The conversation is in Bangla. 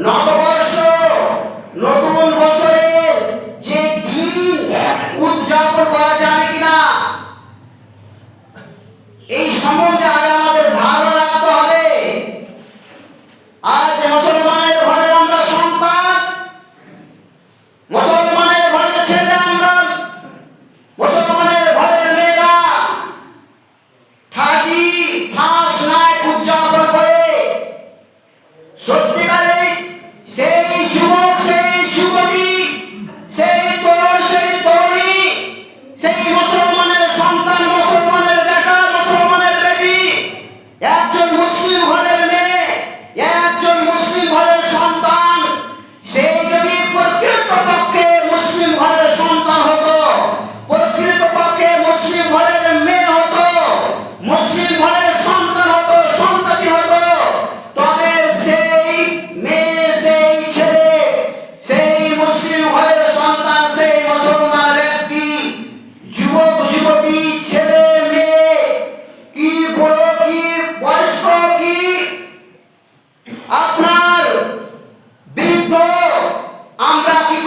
নববর্ষ, নতুন বছরের যে দিন উদযাপন করা যাবে কিনা এই সম্বন্ধে আগে আমাদের ধারণা রাখতে হবে। আজ মুসলমানের ঘরে আমরা সন্তান, মুসলমানের ঘরের ছেলে আমরা, মুসলমানের ঘরের মেয়েরা 31st নাইট উদযাপন করে সত্যিকারে সেই যুবক, সেই যুবতী, সেই তরুণ, সেই তরুণী, সেই মুসলমানের সন্তান, মুসলমানের বেটা, মুসলমানের বেটি, একজন মুসলিম ঘরের মেয়ে, একজন মুসলিম ঘরের সন্তান, সেই যদি প্রকৃতপক্ষে মুসলিম ঘরের সন্তান হতো, প্রকৃতপক্ষে মুসলিম ঘরের মেয়ে হতো, মুসলিম ঘরের সন্তান হতো, সন্ততি হতো, তবে সেই মেয়ে, সেই ছেলে, সেই মুসলিম ঘরের সন্তান, সেই মুসলমান ব্যক্তি, যুবক যুবতী, ছেলে মেয়ে, কি বড় কি বয়স্ক কি আপনার বৃদ্ধ, আমরা কি